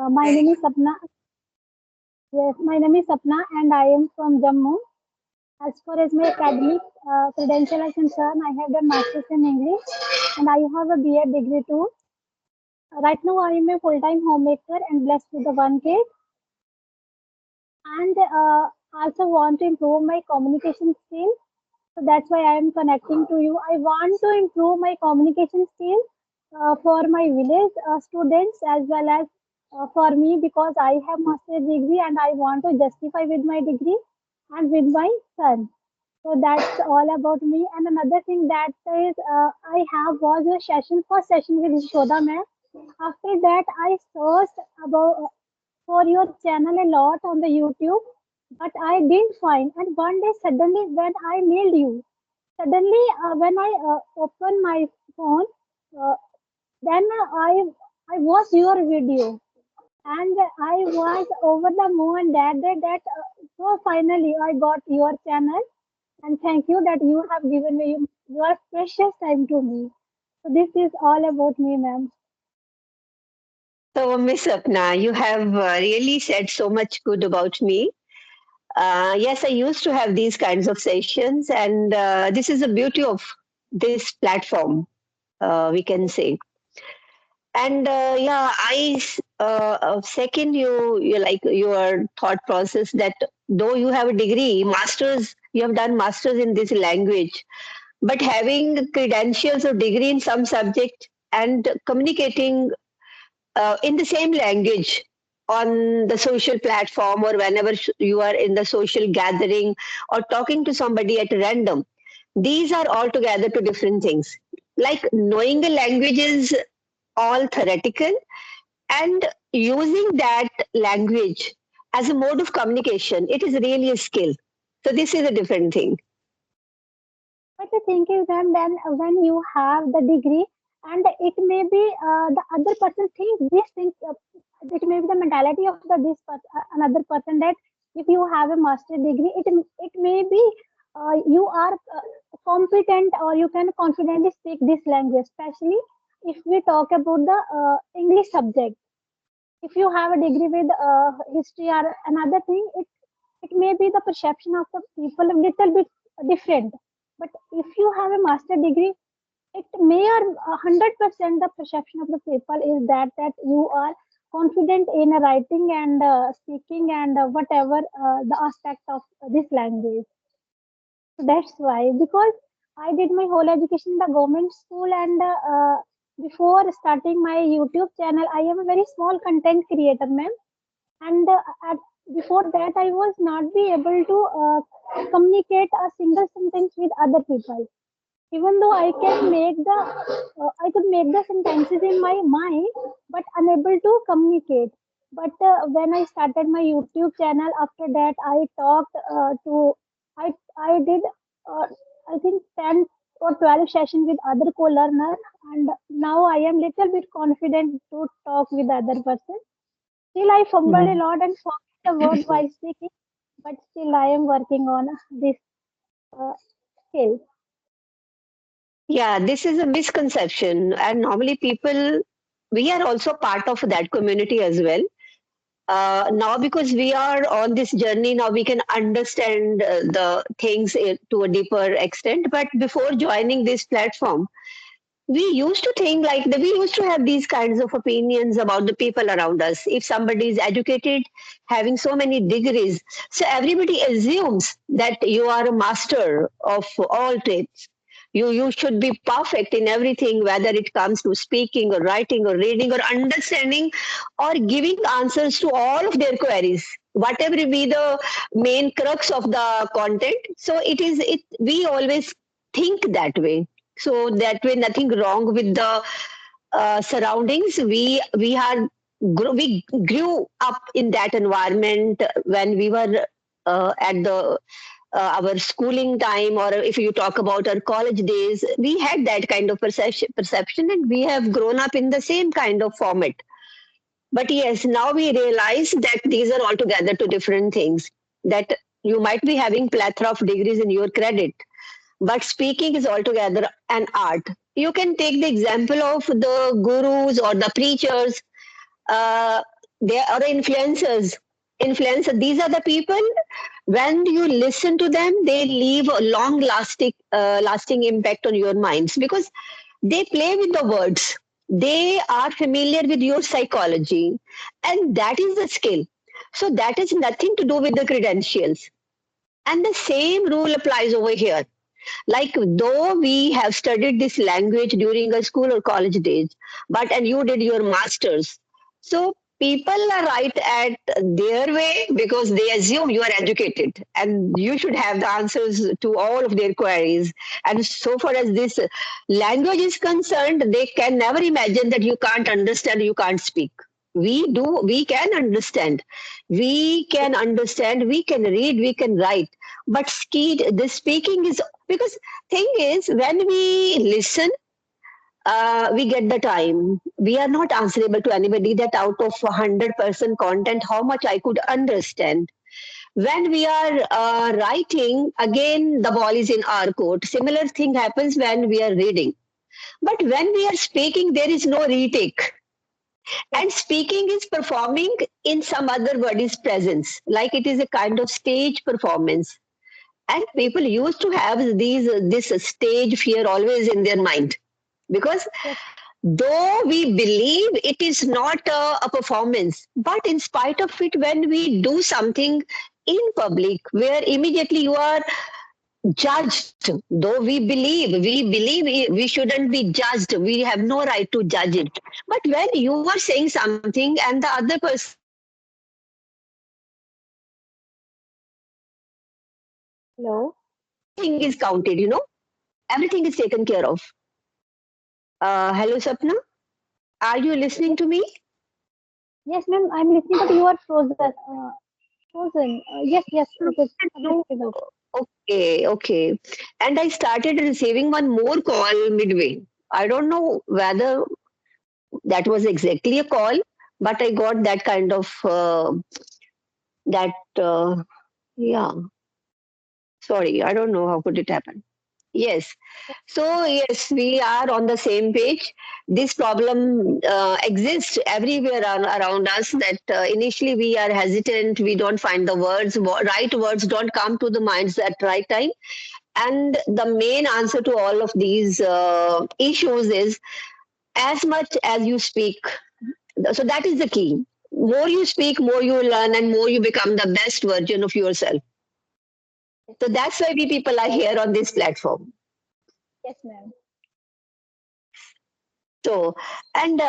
My name is Sapna. Yes, my name is Sapna, and I am from Jammu. As far as my academic credential is concerned, I have done masters in English, and I have a BA degree too. Right now, I am a full-time homemaker and blessed with the one kid, and also want to improve my communication skills. So that's why I am connecting to you. I want to improve my communication skills for my village students as well as for me, because I have master's degree and I want to justify with my degree and with my son. So that's all about me. And another thing that is I have was a session, first session with Shoda ma'am. After that, I searched about for your channel a lot on the YouTube, but I didn't find. And one day suddenly when I mailed you, suddenly when I opened my phone, uh, then I watched your video, and I was over the moon that so finally I got your channel, and thank you that you have given me your precious time to me. So this is all about me, ma'am. So, Miss Sapna, you have really said so much good about me. Yes, I used to have these kinds of sessions, and this is the beauty of this platform, we can say. And yeah, second you like your thought process that though you have a degree, masters, you have done masters in this language, but having credentials or degree in some subject and communicating in the same language on the social platform or whenever you are in the social gathering or talking to somebody at random, these are altogether two different things. Like knowing a language is all theoretical, and using that language as a mode of communication, it is really a skill. So this is a different thing. But the thing is then when you have the degree, and it may be the other person thinks this thing, it may be the mentality of the another person that if you have a master degree, it may be you are competent or you can confidently speak this language, especially if we talk about the English subject. If you have a degree with history or another thing, it may be the perception of the people a little bit different. But if you have a master degree, it may or 100% the perception of the people is that you are confident in writing and speaking and whatever the aspect of this language. So that's why, because I did my whole education in the government school, and before starting my YouTube channel, I am a very small content creator, ma'am. And at, before that, I was not be able to communicate a single sentence with other people. Even though I could make the sentences in my mind, but unable to communicate. But when I started my YouTube channel, after that I talked to I did I think 10 or 12 sessions with other co-learner, and now I am little bit confident to talk with other person. Still I fumble a Mhm. lot and forget the words while speaking, but still I am working on this uh, skill. Yeah, this is a misconception, and normally people, we are also part of that community as well. Now, because we are on this journey, now we can understand the things to a deeper extent. But before joining this platform, we used to think like that, we used to have these kinds of opinions about the people around us. If somebody is educated, having so many degrees, so everybody assumes that you are a master of all trades. You should be perfect in everything, whether it comes to speaking or writing or reading or understanding or giving answers to all of their queries, whatever be the main crux of the content. So it we always think that way. So that way nothing wrong with the surroundings. We grew up in that environment when we were at the our schooling time, or if you talk about our college days, we had that kind of perception, and we have grown up in the same kind of format. But yes, now we realize that these are altogether two different things. That you might be having plethora of degrees in your credit, but speaking is altogether an art. You can take the example of the gurus or the preachers. Uh, They are the influencers. Influencer. These are the people. When you listen to them, they leave a lasting impact on your minds because they play with the words. They are familiar with your psychology, and that is the skill. So that is nothing to do with the credentials. And the same rule applies over here. Like though we have studied this language during our school or college days, but and you did your masters, so people are right at their way because they assume you are educated and you should have the answers to all of their queries. And so far as this language is concerned, they can never imagine that you can't understand, you can't speak. We can understand, we can read, we can write, but the speaking is, because thing is when we listen, we get the time. We are not answerable to anybody that out of 100% content, how much I could understand. When we are writing, again, the ball is in our court. Similar thing happens when we are reading. But when we are speaking, there is no retake. Yes, And speaking is performing in some other body's presence, like it is a kind of stage performance. And yes, people used to have these this stage fear always in their mind, because yes, though we believe it is not a performance, but in spite of it, when we do something in public where immediately you are judged, though we believe we shouldn't be judged, we have no right to judge it, but when you are saying something and the other person is listening, everything is counted, hello. everything is counted, everything is taken care of. Hello, Sapna. Are you listening Yes, to me? yes, ma'am, I'm listening, but you are frozen. Frozen. Yes, yes, it is. No. Everything is okay. Okay, okay. And I started receiving one more call midway. I don't know whether that was exactly a call, but I got that kind of that. Yeah, sorry, I don't know how could it happen. Yes. So, yes, we are on the same page. This problem exists everywhere around us, that initially we are hesitant, we don't find the words, right words don't come to the minds at right time. And the main answer to all of these issues is as much as you speak. So, that is the key. More you speak, more you learn, and more you become the best version of yourself. Yes, So, that's why we people are here on this platform. yes, ma'am. So, and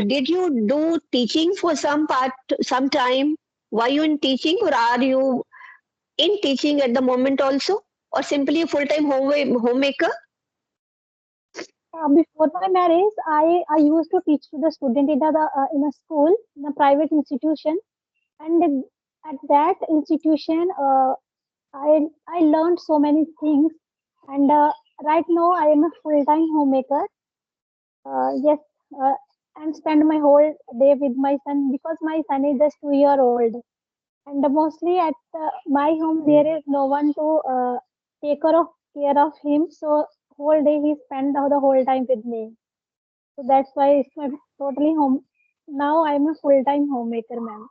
did you do teaching for some time? Were you in teaching, or are you in teaching at the moment also? Or simply a full-time homemaker? Before my marriage, I used to teach to the student in a school, in a private institution, and at that institution, I learned so many things. And right now, I am a full-time homemaker. Yes, uh, and spend my whole day with my son because my son is just 2 year old. And mostly at my home, there is no one to take care of him. So whole day he spend the whole time with me. So that's why it's my totally home. Now I'm a full-time homemaker, ma'am.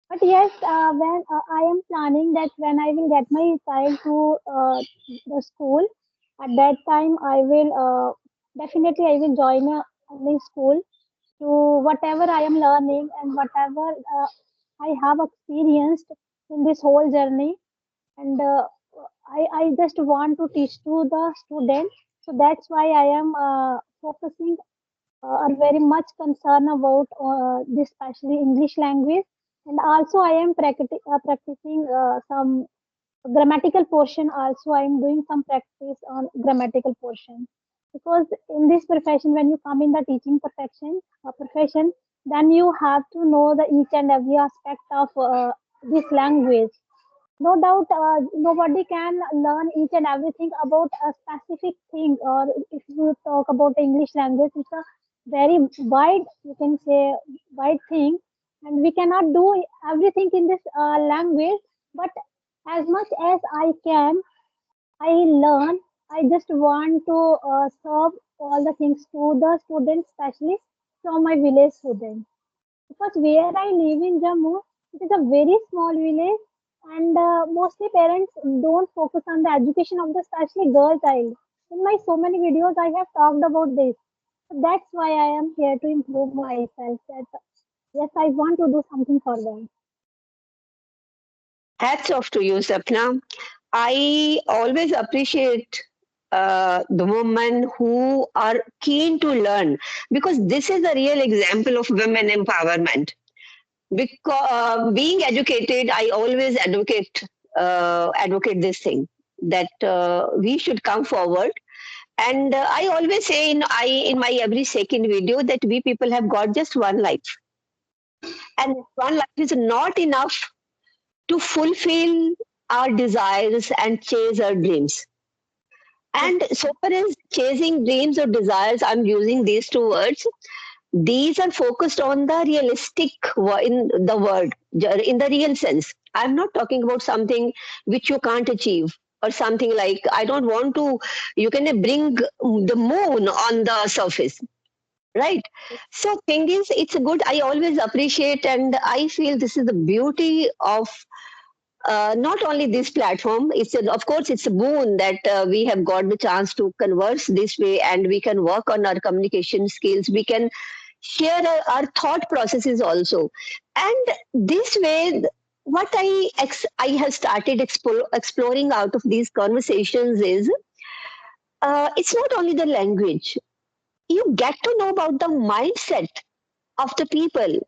But yes, when I am planning that when I will get my child to the school, at that time I will definitely I will join a school to whatever I am learning and whatever I have experienced in this whole journey. And I just want to teach to the student. So that's why I am focusing are very much concerned about this, especially English language. And also, I am practicing some grammatical portion. Also, I am doing some practice on grammatical portion because in this profession, when you come in the teaching profession, then you have to know the each and every aspect of this language. No doubt, nobody can learn each and everything about a specific thing. Or if you talk about the English language, it's a very wide, you can say, wide thing, and we cannot do everything in this language. But as much as I can, I learn. I just want to serve all the things to the students, especially from my village students. because where I live in Jammu, it is a very small village, and mostly parents don't focus on the education of the especially girl child. In my so many videos, I have talked about this. So that's why I am here to improve myself. That yes, I want to do something for them. Hats off to you, Sapna. I always appreciate the women who are keen to learn, because this is a real example of women empowerment. Because being educated, I always advocate this thing, that we should come forward. And I always say in my every second video that we people have got just one life, and Yes, one life is not enough to fulfill our desires and chase our dreams. yes, And so far as chasing dreams or desires, I'm using these two words. These are focused on the realistic in the word, in the real sense. I'm not talking about something which you can't achieve, or something like, I don't want to, you can bring the moon on the surface, right? So thing is, it's a good, I always appreciate, and I feel this is the beauty of not only this platform. Of course, it's a boon that we have got the chance to converse this way, and we can work on our communication skills. We can share our thought processes also, and this way, I have started exploring out of these conversations is, it's not only the language. You get to know about the mindset of the people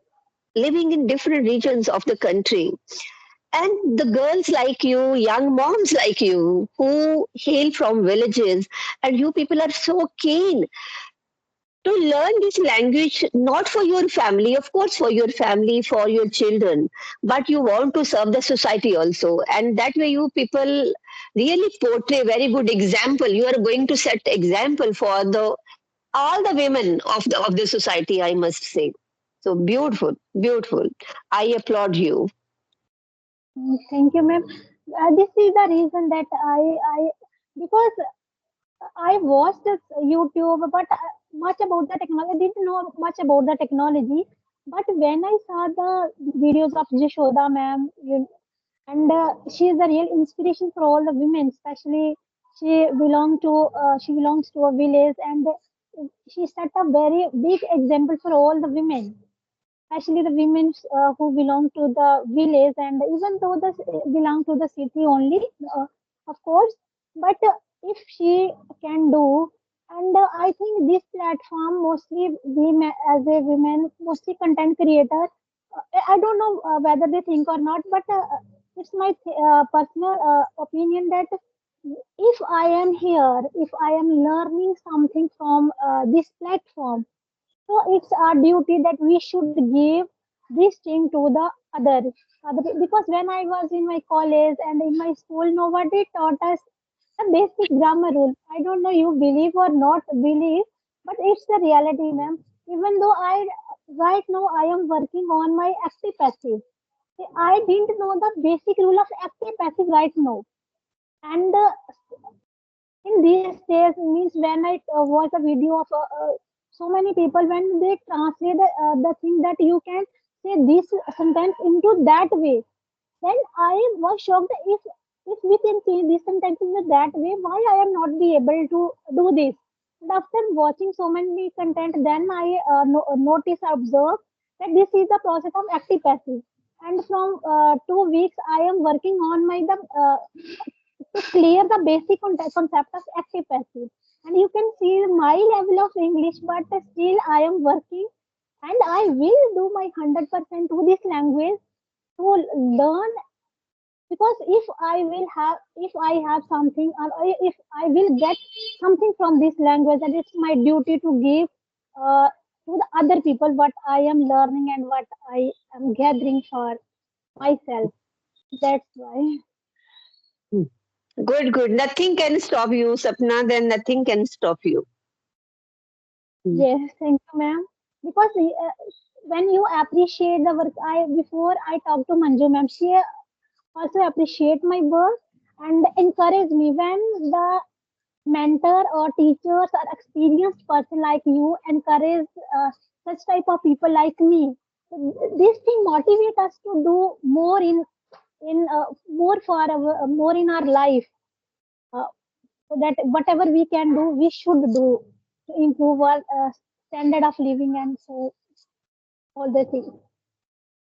living in different regions of the country, and the girls like you, young moms like you, who hail from villages, and you people are so keen to learn this language, not for your family, of course, for your family, for your children, but you want to serve the society also. And that way, you people really portray very good example. You are going to set example for the all the women of the society, I must say. So beautiful, beautiful. I applaud you. Thank you, ma'am. This is the reason that because I watched this YouTube, but much about the technology. I didn't know much about the technology. But when I saw the videos of Jashoda ma'am, and she is a real inspiration for all the women, especially she belongs to a village, and she set a very big example for all the women, especially the women who belong to the village, and even though the belong to the city only, of course, but if she can do, and I think this platform mostly women, as a women, mostly content creator, I don't know whether they think or not, but it's my personal opinion that if I am here, if I am learning something from this platform, so it's our duty that we should give this thing to the because when I was in my college and in my school, nobody taught us the basic grammar rule. I don't know you believe or not believe, but it's the reality, ma'am. Even though I right now I am working on my active passive, I didn't know the basic rule of active passive right now, and in these days means when I watch a video of so many people when they translate the thing that you can say this sentence into that way, then I was shocked that if we can say this sentence in that way, why I am not be able to do this. And after watching so many content, then I notice observe that this is the process of active passive, and from 2 weeks I am working on my the to clear the basic concept of active passive. And you can see my level of English, but still I am working, and I will do my 100% to this language to learn, because if I have something, or if I will get something from this language, then it's my duty to give to the other people what I am learning and what I am gathering for myself. That's why. Good, good. Nothing can stop you, Sapna. Then nothing can stop you. Mm. Yes, thank you, ma'am. Because when you appreciate the work, I before I talk to Manju, ma'am, she also appreciate my work and encourage me. When the mentor or teachers or experienced person like you encourage such type of people like me, This thing motivate us to do more in more for our more in our life. Uh, so that whatever we can do, we should do to improve our standard of living and so all the things.